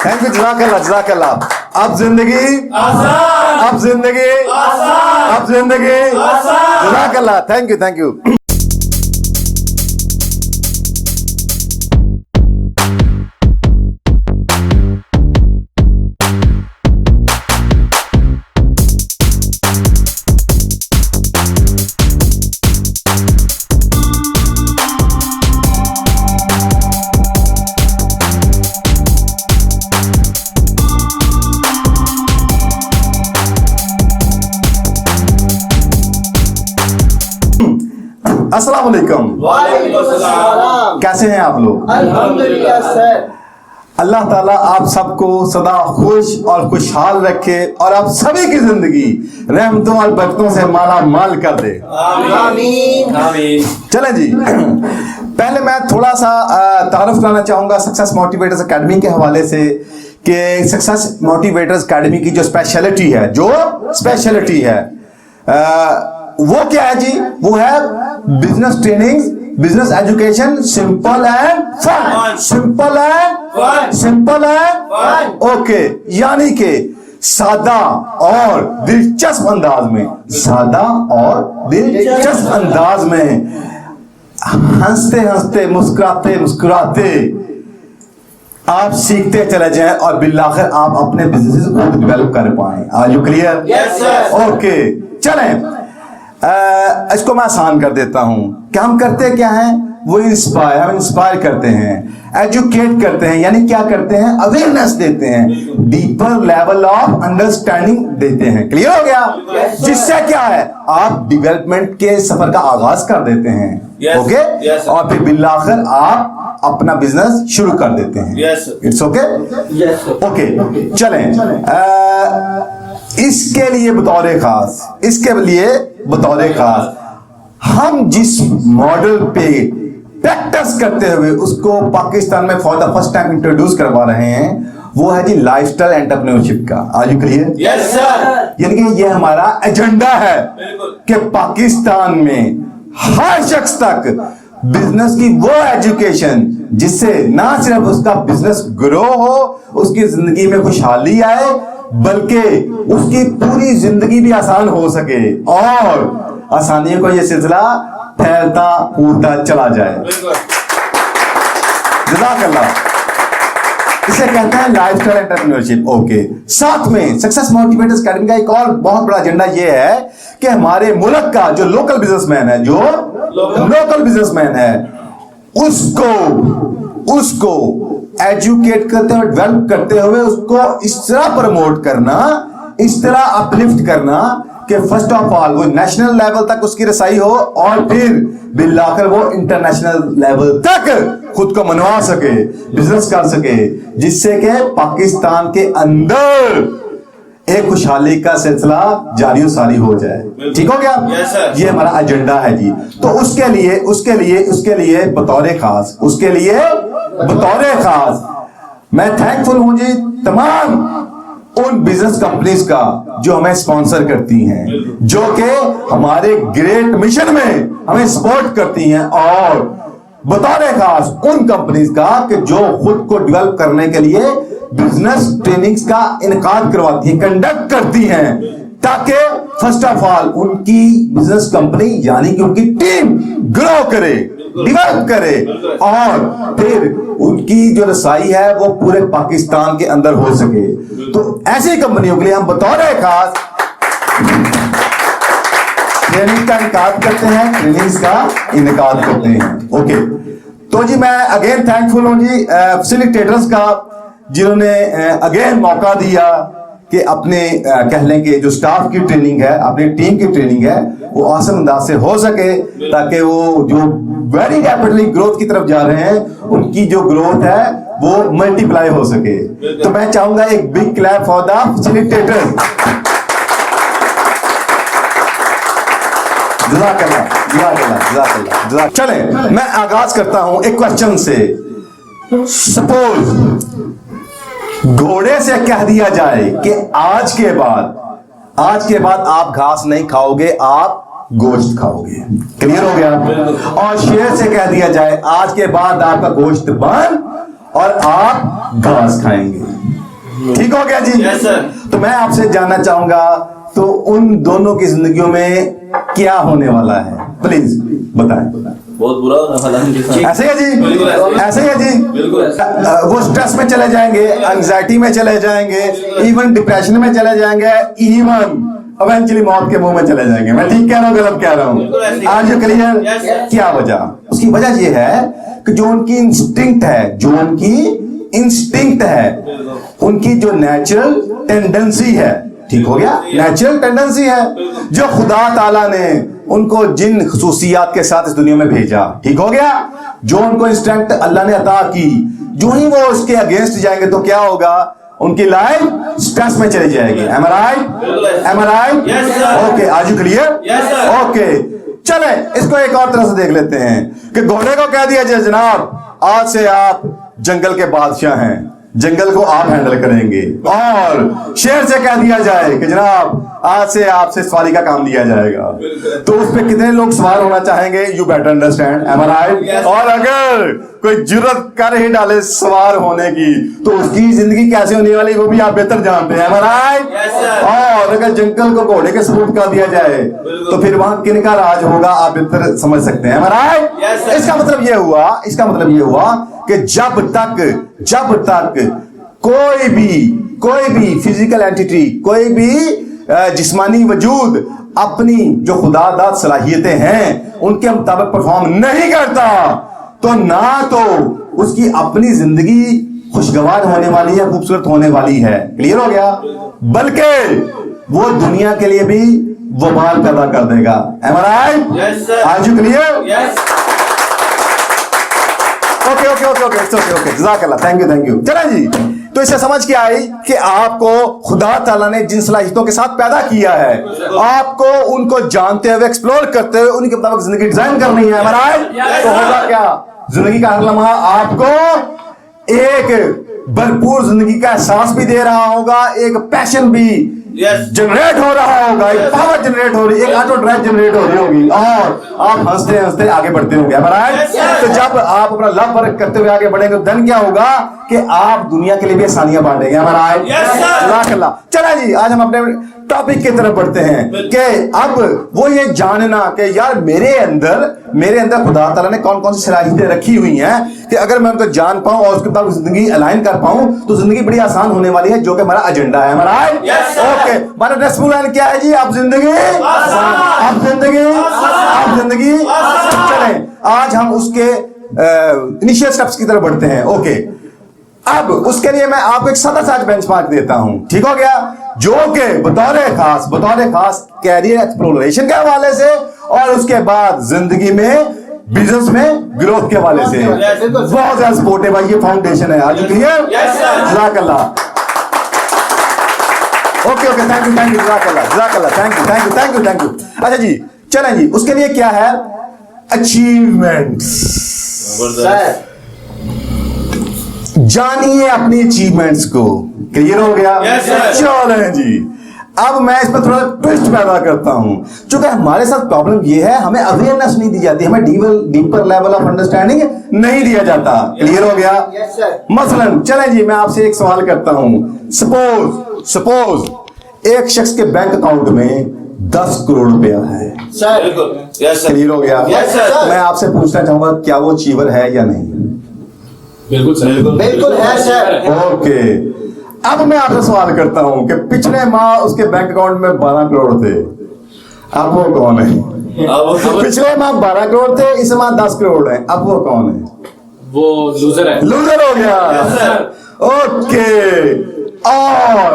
Thank you, जज़ाकल्लाह जज़ाकल्लाह। अब जिंदगी आसान, अब जिंदगी आसान, अब जिंदगी आसान। जज़ाकल्लाह, थैंक यू। अस्सलाम वालेकुम। कैसे हैं आप लोग? अल्हम्दुलिल्लाह सर। अल्लाह ताला आप सबको सदा खुश और खुशहाल रखे और आप सभी की जिंदगी रहमतों और बरकतों से माला माल कर दे। आमीन आमीन। चलें जी, पहले मैं थोड़ा सा तारुफ कराना चाहूंगा सक्सेस मोटिवेटर्स एकेडमी के हवाले से कि सक्सेस मोटिवेटर्स एकेडमी की जो स्पेशलिटी है वो क्या है जी? वो है business training, business education, simple and fun. Simple and okay, यानी कि सादा और दिलचस्प अंदाज में, सादा और दिलचस्प अंदाज में, हंसते हंसते मुस्कुराते मुस्कुराते आप सीखते चले जाएं और बिल्लाखिर आप अपने बिजनेस को डेवलप कर पाएं। Are you clear? Yes sir. Okay, चलें इसको मैं आसान कर देता हूं कि हम करते क्या हैं? वो हम इंस्पायर करते हैं, एजुकेट करते हैं, यानी क्या करते हैं? अवेयरनेस देते हैं, डीपर लेवल ऑफ अंडरस्टैंडिंग देते हैं। क्लियर हो गया? जिससे क्या है, आप डेवलपमेंट के सफर का आगाज कर देते हैं। ओके, और फिर बिल्लाखिर आप अपना बिजनेस शुरू कर देते हैं। It's okay. ओके, चलें इसके लिए बतौर खास हम जिस मॉडल पे प्रैक्टिस करते हुए उसको पाकिस्तान में for the first time introduce करवा रहे हैं, वो है जी लाइफस्टाइल एंटरप्रेन्योरशिप का। Are you clear? Yes sir. यानी कि ये हमारा एजेंडा है कि पाकिस्तान में हर शख्स तक बिजनेस की वो एजुकेशन जिससे ना सिर्फ उसका बिजनेस ग्रो हो, उसकी जिंदगी में खुशहाली आए, बल्कि उसकी पूरी जिंदगी भी आसान हो सके और आसानियों को यह सिलसिला फैलता फूलता चला जाए। जज़ाकल्लाह। इसे कहते हैं लाइफस्टाइल एंटरप्रेन्योरशिप। ओके, साथ में सक्सेस मोटिवेटर्स एकेडमी का एक और बहुत बड़ा एजेंडा यह है कि हमारे मुल्क का जो लोकल बिजनेसमैन है, उसको एजुकेट करते हुए, डेवलप करते हुए उसको इस तरह प्रमोट करना, इस तरह अपलिफ्ट करना कि फर्स्ट ऑफ ऑल वो नेशनल लेवल तक उसकी रसाई हो और फिर बिल्लाकर वो इंटरनेशनल लेवल तक खुद को मनवा सके, बिजनेस कर सके, जिससे कि पाकिस्तान के अंदर एक खुशहाली का सिलसिला जारी सारी हो जाए। ठीक हो गया? ये हमारा एजेंडा है जी। तो उसके लिए बतौर खास मैं थैंकफुल हूं जी तमाम उन बिजनेस कंपनीज का जो हमें स्पॉन्सर करती हैं, जो कि हमारे ग्रेट मिशन में हमें सपोर्ट करती हैं, और बतौर खास उन कंपनीज का कि जो खुद को डेवलप करने के लिए बिजनेस ट्रेनिंग्स का इनकाद करवाती है, कंडक्ट करती हैं, ताकि फर्स्ट ऑफ ऑल उनकी बिजनेस कंपनी यानी कि उनकी टीम ग्रो करे, डेवलप करे और फिर उनकी जो रसाई है वो पूरे पाकिस्तान के अंदर हो सके। तो ऐसी कंपनियों के लिए हम बतौर खास ट्रेनिंग का इनकाद करते हैं। ओके, तो जी मैं अगेन थैंकफुल हूं जी फैसिलिटेटर्स का, जिन्होंने अगेन मौका दिया कि अपने कह लें कि जो स्टाफ की ट्रेनिंग है, अपनी टीम की ट्रेनिंग है, वो आसान अंदाज से हो सके, ताकि वो जो वेरी रैपिडली ग्रोथ की तरफ जा रहे हैं उनकी जो ग्रोथ है वो मल्टीप्लाई हो सके। तो मैं चाहूंगा एक big clap for the facilitators. चले मैं आगाज करता हूं एक क्वेश्चन से। सपोज घोड़े से कह दिया जाए कि आज के बाद आप घास नहीं खाओगे, आप गोश्त खाओगे। क्लियर हो गया? और शेर से कह दिया जाए आज के बाद आपका गोश्त बंद और आप घास खाएंगे। ठीक हो गया जी? Yes, sir. तो मैं आपसे जानना चाहूंगा, तो उन दोनों की जिंदगियों में क्या होने वाला है, प्लीज बताएं। बहुत बुरा हाल है उनके साथ। ऐसे है जी? बिल्कुल ऐसे है जी? बिल्कुल ऐसे। वो स्ट्रेस में चले जाएंगे, एंजाइटी में चले जाएंगे, इवन डिप्रेशन में चले जाएंगे, इवन इवेंचुअली मौत के मुंह में चले जाएंगे। मैं ठीक कह रहा हूँ, गलत कह रहा बिल्कुल ऐसे हूँ? ही। आज क्लियर? Yes, sir. क्या वजह? उसकी वजह ये है कि जो उनकी इंस्टिंक्ट है, जो उनकी इंस्टिंक्ट है, उनकी जो नेचुरल टेंडेंसी है, ठीक हो गया, नेचुरल टेंडेंसी है, जो खुदा ताला ने उनको जिन खसूसियात के साथ इस दुनिया में भेजा, ठीक हो गया, जो उनको इंस्टिंक्ट अल्लाह ने अता की, जो ही वो उसके अगेंस्ट जाएंगे तो क्या होगा, उनकी लाइफ स्ट्रेस में चली जाएगी। Am I right? Am I right? Yes, sir. Okay, are you clear? Yes, sir. Okay, चले इसको एक और तरह से देख लेते हैं कि घोड़े को कह दिया जाए, जनाब आज से आप जंगल के बादशाह हैं, जंगल को आप हैंडल करेंगे, और शेर से कह दिया जाए कि जनाब आज से आपसे सवारी का काम दिया जाएगा, तो उस पे कितने लोग सवार होना चाहेंगे? You better understand. Am I right? Yes. और अगर कोई जुर्रत कर ही डाले सवार होने की, तो उसकी जिंदगी कैसे होने वाली वो भी आप बेहतर जानते हैं। Am I right? Yes, sir. और अगर जंगल को घोड़े के सपूर्द कर दिया जाए तो फिर वहां किनका राज होगा, आप बेहतर समझ सकते हैं। Am I right? Yes, sir. इसका मतलब ये हुआ कि जब तक कोई भी फिजिकल एंटिटी, कोई भी जिस्मानी वजूद अपनी जो खुदादाद सलाहियतें हैं उनके मुताबिक परफॉर्म नहीं करता, तो ना तो उसकी अपनी जिंदगी खुशगवार होने वाली है, खूबसूरत होने वाली है। क्लियर हो गया? बल्कि वो दुनिया के लिए भी वबाल पैदा कर देगा। Am I right? Yes, sir. Are you clear? Yes. Okay, जज़ाकल्लाह, थैंक यू। चला जी, तो इससे समझ के आई कि आपको खुदा ताला ने जिन सलाहियतों के साथ पैदा किया है, आपको उनको जानते हुए, एक्सप्लोर करते हुए उनके मुताबिक जिंदगी डिजाइन करनी है। हमारा तो होगा क्या, जिंदगी का हर लम्हा आपको एक भरपूर जिंदगी का एहसास भी दे रहा होगा, एक पैशन भी जनरेट हो रहा होगा, एक पावर जनरेट हो रही है, एक ऑटो ड्राइव जनरेट हो रही होगी, और आप हंसते हंसते आगे बढ़ते होंगे। तो जब आप अपना लव वर्क करते हुए आगे बढ़ेंगे तो धन क्या होगा कि आप दुनिया के लिए भी आसानियां बांटेंगे। हमारा चला जी, आज हम अपने टॉपिक की तरफ बढ़ते हैं कि अब वो ये जानना कि यार मेरे अंदर खुदा ताला ने कौन कौन सी सलाहियतें रखी हुई हैं कि अगर मैं उनको जान पाऊं और उसके बाद जिंदगी अलाइन कर पाऊं तो जिंदगी बड़ी आसान होने वाली है, जो कि हमारा एजेंडा है। हमारा ओके, हमारा रेस्पॉन्स लाइन क्या है जी? अब जिंदगी चलें, आज हम उसके इनिशियल स्टेप्स की तरफ बढ़ते हैं। ओके, अब उसके लिए मैं आपको एक सादा सा बेंचमार्क देता हूं, ठीक हो गया, जो कि बतौर खास कैरियर एक्सप्लोरेशन के हवाले से और उसके बाद जिंदगी में बिजनेस में ग्रोथ के हवाले से बहुत ज्यादा सपोर्ट है भाई, ये फाउंडेशन है। आज क्लियर? जज़ाकल्लाह। ओके, थैंक यू, जज़ाकल्लाह, थैंक यू। अच्छा जी, चलें जी, उसके लिए क्या है? अचीवमेंट्स। जानिए अपनी अचीवमेंट्स को। क्लियर हो गया? चलें जी, अब मैं इस पर थोड़ा ट्विस्ट पैदा करता हूं, क्योंकि हमारे साथ प्रॉब्लम ये है, हमें अवेयरनेस नहीं दी जाती, हमें डीपर लेवल ऑफ अंडरस्टैंडिंग नहीं दिया जाता। क्लियर हो गया? मसलन चलें जी, मैं आपसे एक सवाल करता हूं, सपोज एक शख्स के बैंक अकाउंट में 10 करोड़ रुपया है। क्लियर हो गया? मैं आपसे पूछना चाहूंगा, क्या वो अचीवर है या नहीं? बिल्कुल है सर। ओके, अब मैं आपसे सवाल करता हूं कि पिछले माह उसके बैंक अकाउंट में 12 करोड़ थे, अब वो कौन है? पिछले माह 12 करोड़ थे, इस माह 10 करोड़ है, अब वो कौन है? वो लूजर हो गया। ओके, और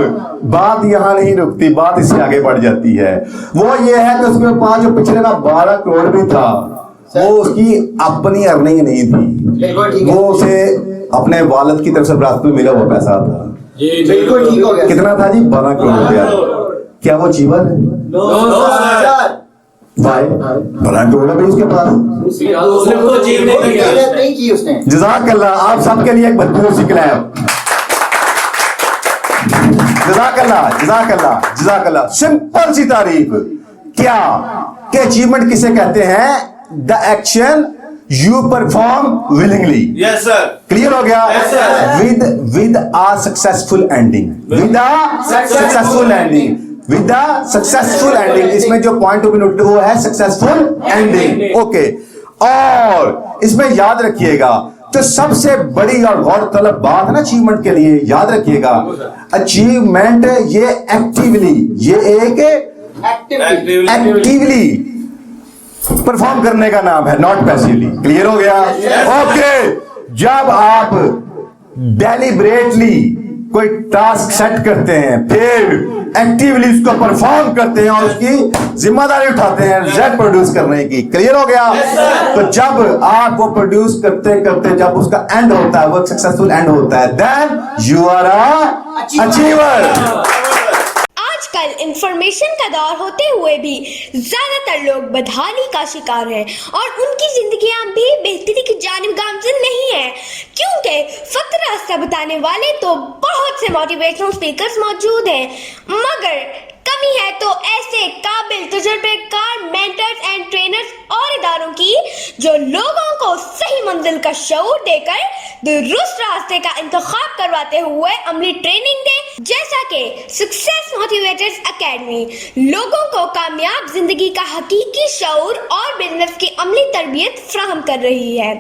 बात यहां नहीं रुकती, बात इससे आगे बढ़ जाती है। वो ये है कि उसके पास जो पिछले माह 12 करोड़ भी था, वो उसकी अपनी अर्निंग नहीं थी, वो उसे अपने वालिद की तरफ से विरासत में मिला हुआ पैसा था। बिल्कुल ठीक हो गया। कितना था जी? 12 करोड़ रुपया। क्या वो अचीवर है? भाई 12 करोड़ है उसके पास। नहीं की उसने। जज़ाकल्लाह, आप सबके लिए एक भरपूर सी क्लैप। जज़ाकल्लाह। सिंपल सी तारीफ। क्या कि अचीवमेंट किसे कहते हैं? The action you perform willingly. Yes, sir. Clear हो गया? Yes, sir. with a successful ending. With a successful ending. With a successful ending. इसमें जो पॉइंट टू बी नोटेड वो है सक्सेसफुल एंडिंग. ओके, और इसमें याद रखिएगा तो सबसे बड़ी और गौरतलब बात है ना अचीवमेंट के लिए, याद रखिएगा अचीवमेंट ये एक्टिवली, ये एक एक्टिवली परफॉर्म करने का नाम है, नॉट पैसिवली. क्लियर हो गया? ओके, जब आप डेलिब्रेटली कोई टास्क सेट करते हैं फिर एक्टिवली उसको परफॉर्म करते हैं और उसकी जिम्मेदारी उठाते हैं रिजल्ट प्रोड्यूस करने की. क्लियर हो गया? तो जब आप वो प्रोड्यूस करते करते जब उसका एंड होता है, वो सक्सेसफुल एंड होता है, then you are a achiever. आजकल इंफॉर्मेशन का दौर होते हुए भी ज्यादातर लोग बदहाली का शिकार हैं और उनकी जिंदगियां भी बेहतरी की जानिब गामजन नहीं है, क्योंकि फक्त रास्ता बताने वाले तो बहुत से मोटिवेशनल स्पीकर्स मौजूद हैं, मगर कमी है तो ऐसे काबिल तजुर्बेकार मेंटर्स एंड ट्रेनर्स और इदारों की जो लोगों को सही मंजिल का शऊर देकर दुरुस्त रास्ते का इंतखाब करवाते हुए अमली ट्रेनिंग दे, जैसा कि सक्सेस मोटिवेटर्स एकेडमी लोगों को कामयाब जिंदगी का हकीकी शऊर और बिजनेस की अमली तरबियत फ्राहम कर रही है.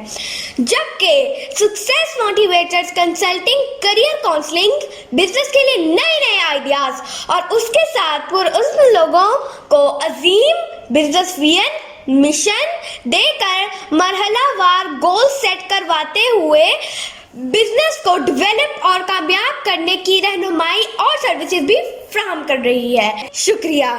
जबकि success motivators consulting, career counselling, business के लिए नए नए आइडियाज और उसके साथ पुरअज़्म लोगों को अजीम बिजनेस मिशन देकर मरहलावार गोल सेट करवाते हुए बिजनेस को डेवलप और कामयाब करने की रहनुमाई और सर्विसेज भी फ्राहम कर रही है. शुक्रिया.